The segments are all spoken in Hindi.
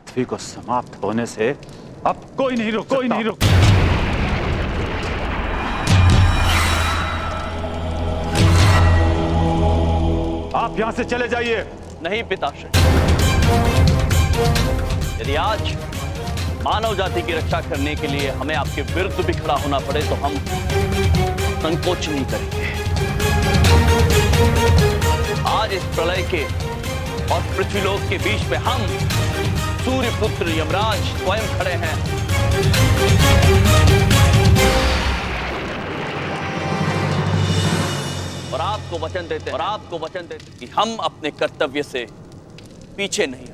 पृथ्वी को समाप्त होने से अब कोई नहीं रोक आप यहां से चले जाइए। नहीं पिताश्री, यदि आज मानव जाति की रक्षा करने के लिए हमें आपके विरुद्ध भी खड़ा होना पड़े तो हम संकोच नहीं करेंगे। आज इस प्रलय के और पृथ्वीलोक के बीच में हम सूर्य पुत्र यमराज स्वयं खड़े हैं। और आपको वचन देते कि हम अपने कर्तव्य से पीछे नहीं।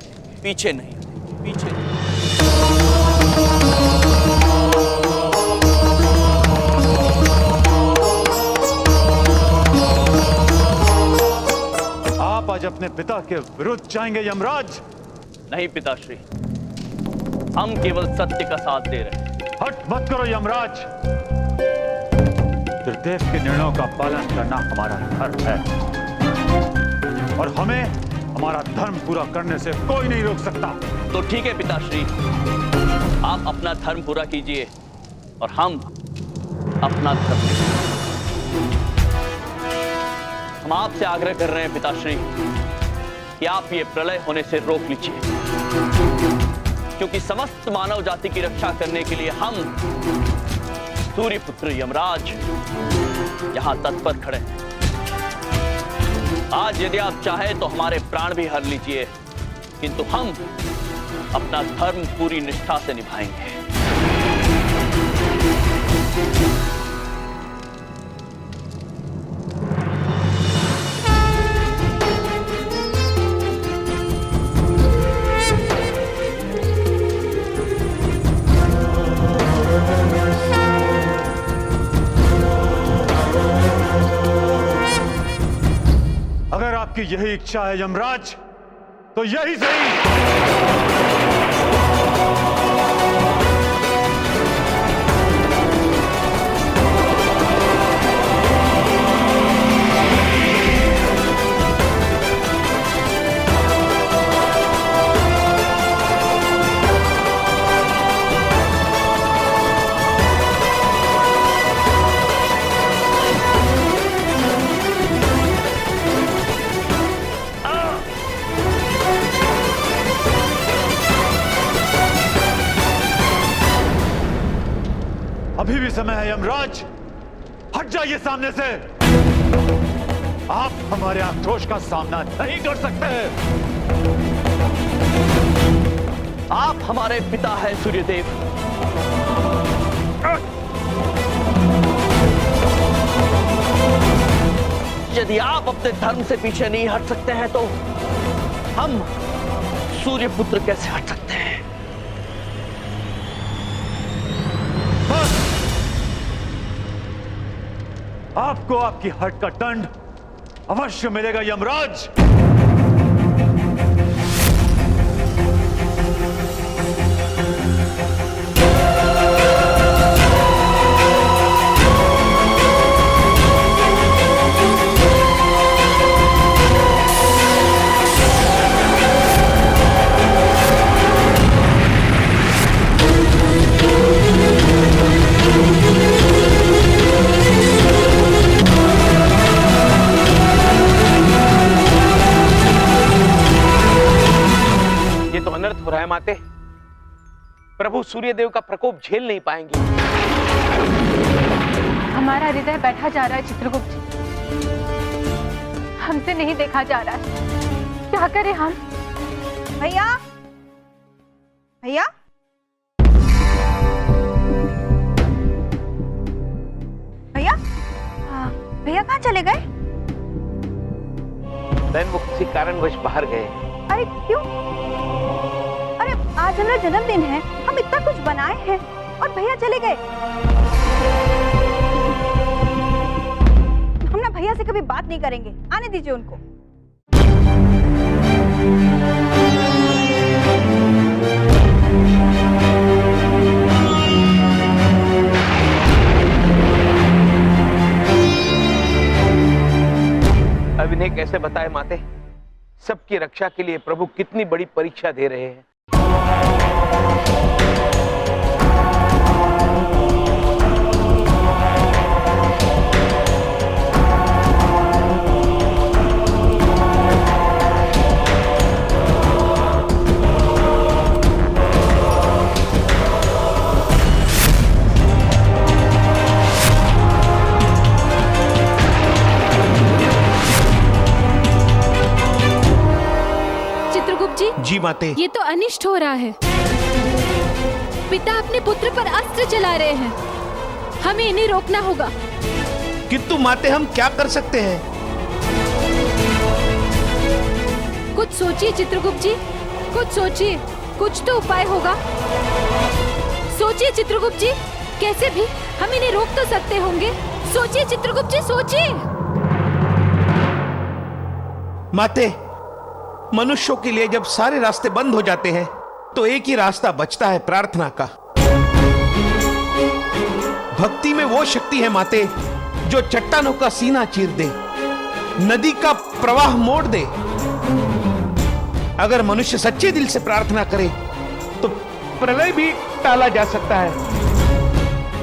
आप आज अपने पिता के विरुद्ध जाएंगे यमराज? नहीं पिताश्री, हम केवल सत्य का साथ दे रहे हैं। हट मत करो यमराज। त्रिदेव के निर्णयों का पालन करना हमारा धर्म है और हमें हमारा धर्म पूरा करने से कोई नहीं रोक सकता। तो ठीक है पिताश्री, आप अपना धर्म पूरा कीजिए और हम अपना धर्म। हम आपसे आग्रह कर रहे हैं पिताश्री कि आप ये प्रलय होने से रोक लीजिए, क्योंकि समस्त मानव जाति की रक्षा करने के लिए हम सूर्य पुत्र यमराज यहां तत्पर खड़े हैं। आज यदि आप चाहें तो हमारे प्राण भी हर लीजिए, किंतु हम अपना धर्म पूरी निष्ठा से निभाएंगे। अगर आपकी यही इच्छा है यमराज, तो यही सही। अभी भी समय है यमराज, हट जाइए सामने से। आप हमारे आक्रोश का सामना नहीं कर सकते। आप हमारे पिता हैं सूर्यदेव। यदि आप अपने धर्म से पीछे नहीं हट सकते हैं तो हम सूर्यपुत्र कैसे हट सकते हैं? आपको आपकी हट का दंड अवश्य मिलेगा यमराज। हो रहा है माते, प्रभु सूर्यदेव का प्रकोप झेल नहीं पाएंगे। हमारा हृदय बैठा जा रहा है चित्रगुप्त जी, हमसे नहीं देखा जा रहा है, क्या करें हम? भैया, भैया, भैया, भैया कहाँ चले गए? बहन वो किसी कारणवश बाहर गए। अरे क्यों? अरे आज हमारा जन्मदिन है, हम इतना कुछ बनाए हैं और भैया चले गए। हम ना भैया से कभी बात नहीं करेंगे, आने दीजिए उनको। अब इन्हें कैसे बताए माते, सबकी रक्षा के लिए प्रभु कितनी बड़ी परीक्षा दे रहे हैं। जी माते। ये तो अनिष्ट हो रहा है। पिता अपने पुत्र पर अस्त्र चला रहे हैं। हमें इन्हें रोकना होगा। किंतु माते हम क्या कर सकते हैं? कुछ सोचिए चित्रगुप्त जी, कुछ सोचिए, कुछ तो उपाय होगा। सोचिए चित्रगुप्त जी, कैसे भी हम इन्हें रोक तो सकते होंगे। सोचिए चित्रगुप्त जी, सोचिए। माते, मनुष्यों के लिए जब सारे रास्ते बंद हो जाते हैं तो एक ही रास्ता बचता है, प्रार्थना का। भक्ति में वो शक्ति है माते जो चट्टानों का सीना चीर दे, नदी का प्रवाह मोड़ दे। अगर मनुष्य सच्चे दिल से प्रार्थना करे तो प्रलय भी टाला जा सकता है।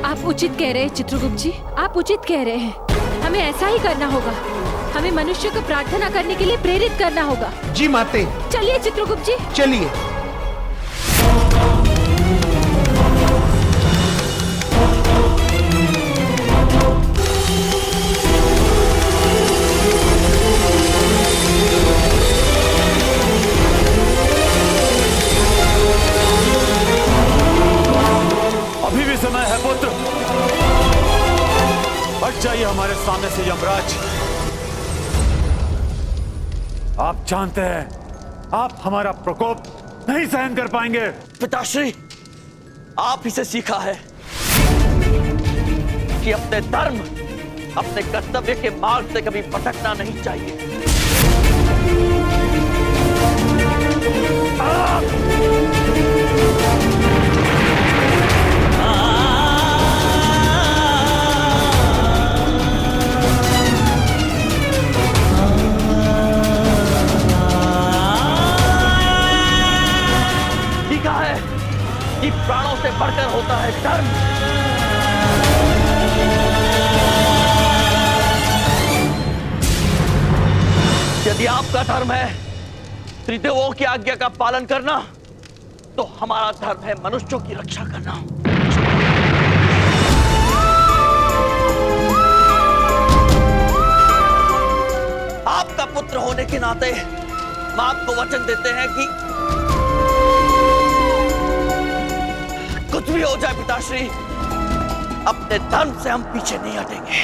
आप उचित कह रहे हैं चित्रगुप्त जी, आप उचित कह रहे हैं। हमें ऐसा ही करना होगा। हमें मनुष्य को प्रार्थना करने के लिए प्रेरित करना होगा। जी माते। चलिए चित्रगुप्त जी, चलिए। अभी भी समय है पुत्र, हट जाइए हमारे सामने से यमराज। आप जानते हैं आप हमारा प्रकोप नहीं सहन कर पाएंगे। पिताश्री, आप इसे सीखा है कि अपने धर्म, अपने कर्तव्य के मार्ग से कभी भटकना नहीं चाहिए। कि प्राणों से बढ़कर होता है धर्म। यदि आपका धर्म है त्रिदेवों की आज्ञा का पालन करना, तो हमारा धर्म है मनुष्यों की रक्षा करना। आपका पुत्र होने के नाते हम आपको वचन देते हैं कि कुछ भी हो जाए पिताश्री, अपने धर्म से हम पीछे नहीं हटेंगे।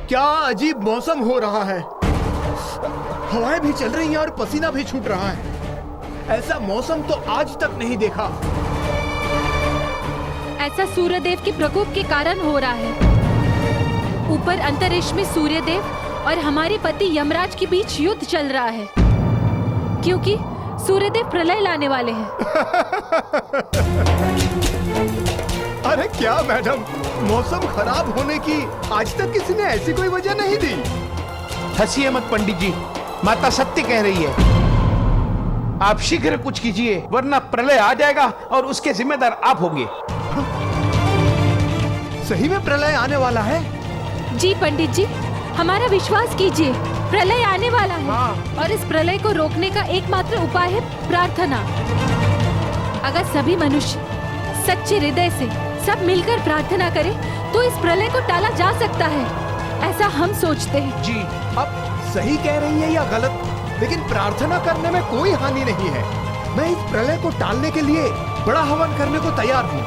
क्या अजीब मौसम हो रहा है। हवाएं भी चल रही हैं और पसीना भी छूट रहा है। ऐसा मौसम तो आज तक नहीं देखा। ऐसा सूर्यदेव के प्रकोप के कारण हो रहा है। ऊपर अंतरिक्ष में सूर्यदेव और हमारे पति यमराज के बीच युद्ध चल रहा है, क्योंकि सूर्यदेव प्रलय लाने वाले हैं। अरे क्या मैडम, मौसम खराब होने की आज तक किसी ने ऐसी कोई वजह नहीं दी। हंसिए मत पंडित जी, माता सत्य कह रही है। आप शीघ्र कुछ कीजिए, वरना प्रलय आ जाएगा और उसके जिम्मेदार आप होंगे। सही में प्रलय आने वाला है? जी पंडित जी, हमारा विश्वास कीजिए, प्रलय आने वाला है। और इस प्रलय को रोकने का एकमात्र उपाय है प्रार्थना। अगर सभी मनुष्य सच्चे हृदय से सब मिलकर प्रार्थना करें, तो इस प्रलय को टाला जा सकता है, ऐसा हम सोचते हैं। जी, अब सही कह रही है या गलत, लेकिन प्रार्थना करने में कोई हानि नहीं है। मैं इस प्रलय को टालने के लिए बड़ा हवन करने को तैयार हूँ,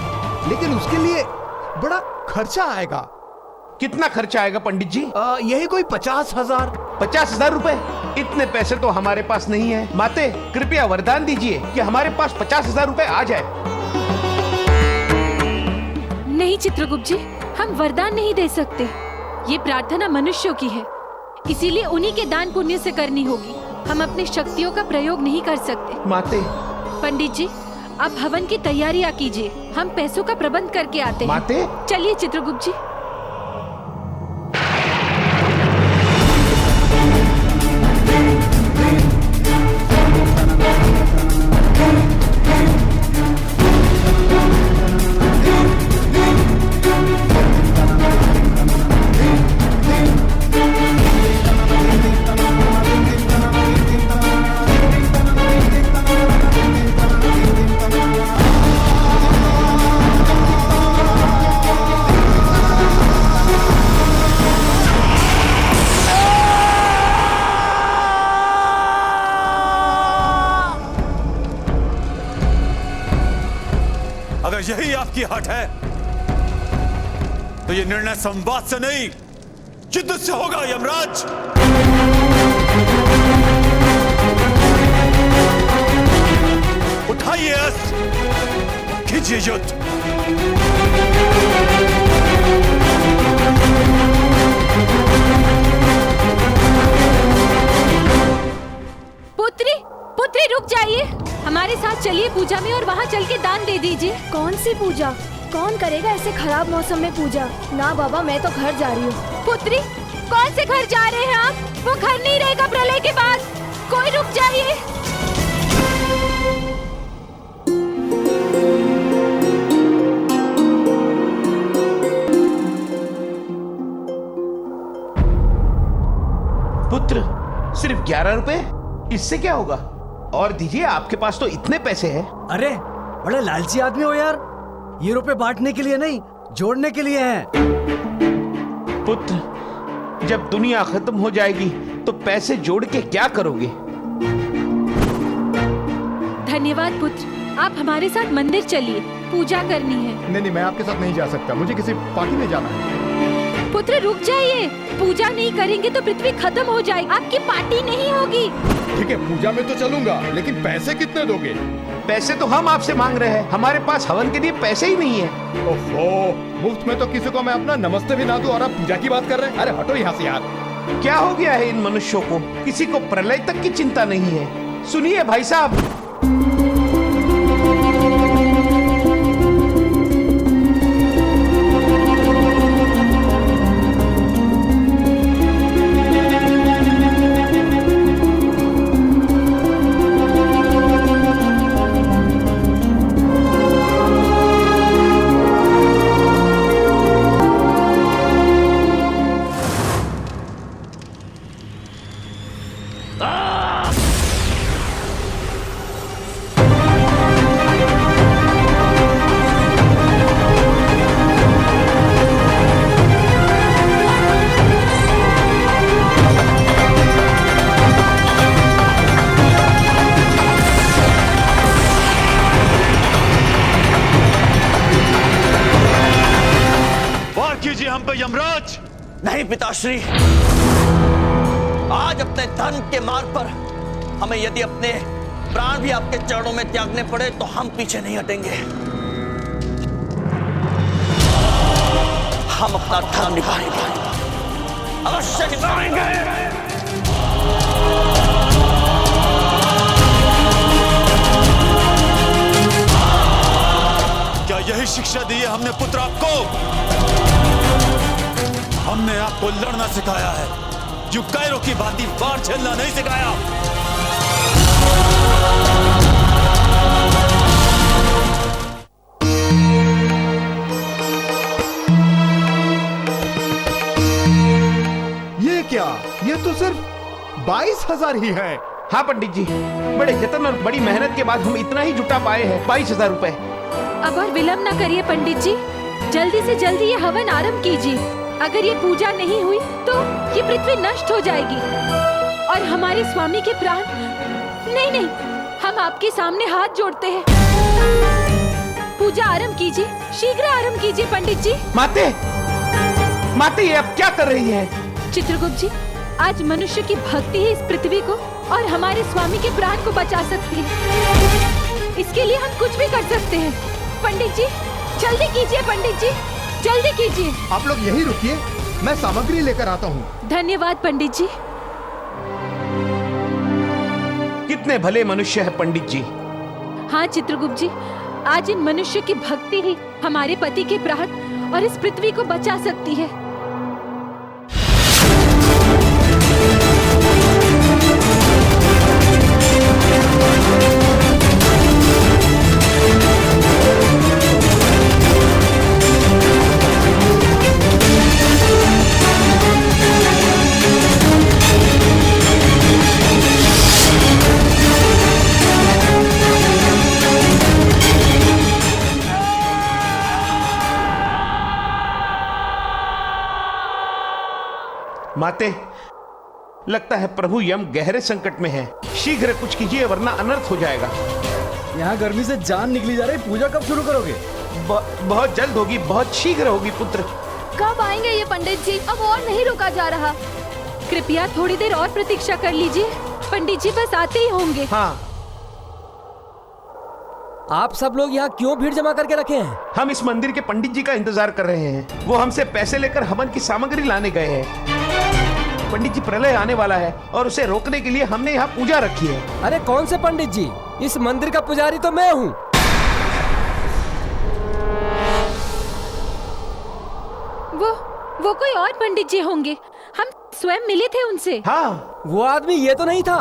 लेकिन उसके लिए बड़ा खर्चा आएगा। कितना खर्चा आएगा पंडित जी? यही कोई 50,000। 50,000 रुपए? इतने पैसे तो हमारे पास नहीं है। माते, कृपया वरदान दीजिए कि हमारे पास 50,000 रुपए आ जाए। नहीं चित्रगुप्त जी, हम वरदान नहीं दे सकते। ये प्रार्थना मनुष्यों की है, इसीलिए उन्हीं के दान पुण्य से करनी होगी। हम अपनी शक्तियों का प्रयोग नहीं कर सकते। माते। पंडित जी, आप हवन की तैयारियां कीजिए, हम पैसों का प्रबंध करके आते हैं। माते। चलिए चित्रगुप्त जी। आपकी हट है तो ये निर्णय संवाद से नहीं युद्ध से होगा यमराज। उठाइए अस्त्र, कीजिए युद्ध। पुत्री, पुत्री रुक जाइए, हमारे साथ चलिए पूजा में और वहाँ चल के दान दे दीजिए। कौन सी पूजा? कौन करेगा ऐसे खराब मौसम में पूजा? ना बाबा, मैं तो घर जा रही हूँ। पुत्री, कौन से घर जा रहे हैं आप? वो घर नहीं रहेगा प्रलय के बाद। कोई रुक जाइए। पुत्र, सिर्फ 11 रुपए? इससे क्या होगा? और दीजिए, आपके पास तो इतने पैसे हैं। अरे बड़े लालची आदमी हो यार, ये रुपए बांटने के लिए नहीं, जोड़ने के लिए हैं। पुत्र, जब दुनिया खत्म हो जाएगी तो पैसे जोड़ के क्या करोगे? धन्यवाद पुत्र, आप हमारे साथ मंदिर चलिए, पूजा करनी है। नहीं, मैं आपके साथ नहीं जा सकता, मुझे किसी पार्टी में जाना है। पुत्र रुक जाइए, पूजा नहीं करेंगे तो पृथ्वी खत्म हो जाएगी, आपकी पार्टी नहीं होगी। ठीक है, पूजा में तो चलूंगा, लेकिन पैसे कितने दोगे? पैसे तो हम आपसे मांग रहे हैं, हमारे पास हवन के लिए पैसे ही नहीं है। ओहो, मुफ्त में तो किसी को मैं अपना नमस्ते भी ना दूं और आप पूजा की बात कर रहे हैं? अरे हटो यहाँ से यार। क्या हो गया है इन मनुष्यों को? किसी को प्रलय तक की चिंता नहीं है। सुनिए भाई साहब, हम पे यमराज। नहीं पिताश्री, आज अपने धन के मार्ग पर हमें यदि अपने प्राण भी आपके चरणों में त्यागने पड़े तो हम पीछे नहीं हटेंगे। हम अपना धर्म निभाएंगे, अवश्य निभाएंगे। क्या यही शिक्षा दी है हमने पुत्र आपको? हमने आपको लड़ना सिखाया है, युक्कायरों की भांति वार झेलना नहीं सिखाया। ये क्या? ये तो सिर्फ 22,000 ही है। हाँ पंडित जी, बड़े जतन और बड़ी मेहनत के बाद हम इतना ही जुटा पाए हैं, 22,000 रुपए। अब और विलंब न करिए पंडित जी, जल्दी से जल्दी ये हवन आरंभ कीजिए। अगर ये पूजा नहीं हुई तो ये पृथ्वी नष्ट हो जाएगी और हमारे स्वामी के प्राण। नहीं नहीं, हम आपके सामने हाथ जोड़ते हैं, पूजा आरंभ कीजिए, शीघ्र आरंभ कीजिए पंडित जी। माते, माते ये अब क्या कर रही है? चित्रगुप्त जी, आज मनुष्य की भक्ति ही इस पृथ्वी को और हमारे स्वामी के प्राण को बचा सकती है। इसके लिए हम कुछ भी कर सकते हैं। पंडित जी जल्दी कीजिए, पंडित जी जल्दी कीजिए। आप लोग यही रुकिए, मैं सामग्री लेकर आता हूँ। धन्यवाद पंडित जी। कितने भले मनुष्य है पंडित जी। हाँ चित्रगुप्त जी, आज इन मनुष्य की भक्ति ही हमारे पति के प्राण और इस पृथ्वी को बचा सकती है। माते, लगता है प्रभु यम गहरे संकट में है। शीघ्र कुछ कीजिए वरना अनर्थ हो जाएगा। यहाँ गर्मी से जान निकली जा रही, पूजा कब शुरू करोगे? बहुत जल्द होगी, बहुत शीघ्र होगी पुत्र। कब आएंगे ये पंडित जी? अब और नहीं रुका जा रहा। कृपया थोड़ी देर और प्रतीक्षा कर लीजिए, पंडित जी बस आते ही होंगे। हाँ, आप सब लोग यहाँ क्यों भीड़ जमा करके रखे हैं? हम इस मंदिर के पंडित जी का इंतजार कर रहे हैं। वो हमसे पैसे लेकर हवन की सामग्री लाने गए हैं। पंडित जी, प्रलय आने वाला है और उसे रोकने के लिए हमने यहाँ पूजा रखी है। अरे कौन से पंडित जी? इस मंदिर का पुजारी तो मैं हूँ। वो कोई और पंडित जी होंगे, हम स्वयं मिले थे उनसे। हाँ, वो आदमी ये तो नहीं था।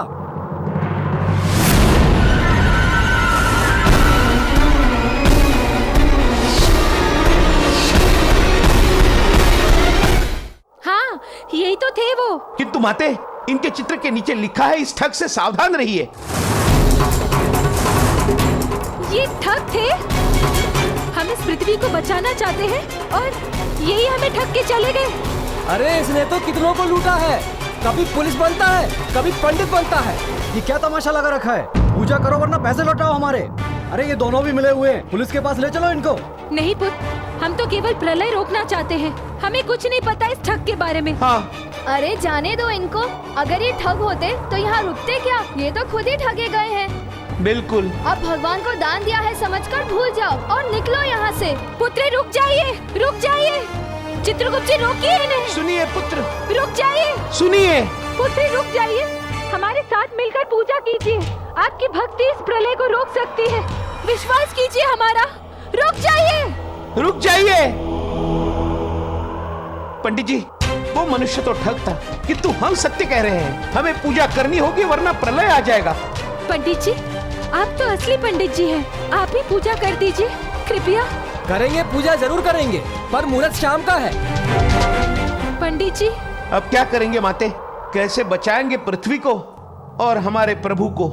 हाँ, यही तो थे वो। किंतु माते, इनके चित्र के नीचे लिखा है इस ठग से सावधान रहिए। ये ठग थे? हम इस पृथ्वी को बचाना चाहते हैं और यही हमें ठग के चले गए। अरे इसने तो कितनों को लूटा है। कभी पुलिस बनता है, कभी पंडित बनता है। ये क्या तमाशा लगा रखा है? पूजा करो वरना पैसे लौटाओ हमारे। अरे ये दोनों भी मिले हुए हैं, पुलिस के पास ले चलो इनको। नहीं पुत्र, हम तो केवल प्रलय रोकना चाहते हैं, हमें कुछ नहीं पता इस ठग के बारे में। हाँ, अरे जाने दो इनको। अगर ये ठग होते तो यहाँ रुकते क्या? ये तो खुद ही ठगे गए हैं। बिल्कुल। अब भगवान को दान दिया है समझकर भूल जाओ और निकलो यहाँ से। पुत्र रुक जाइए, रुक जाइए। चित्रगुप्त जी रोकिए इन्हें। सुनिए पुत्र, रुक जाइए। सुनिए। पुत्र रुक जाइए, हमारे साथ मिलकर पूजा कीजिए। आपकी भक्ति इस प्रलय को रोक सकती है, विश्वास कीजिए हमारा। रुक जाइए, रुक जाइए। पंडित जी, वो मनुष्य तो ठग था, किंतु हम सत्य कह रहे हैं। हमें पूजा करनी होगी वरना प्रलय आ जाएगा। पंडित जी, आप तो असली पंडित जी हैं, आप ही पूजा कर दीजिए कृपया। करेंगे, पूजा जरूर करेंगे, पर मुहूर्त शाम का है। पंडित जी, अब क्या करेंगे माते? कैसे बचाएंगे पृथ्वी को और हमारे प्रभु को?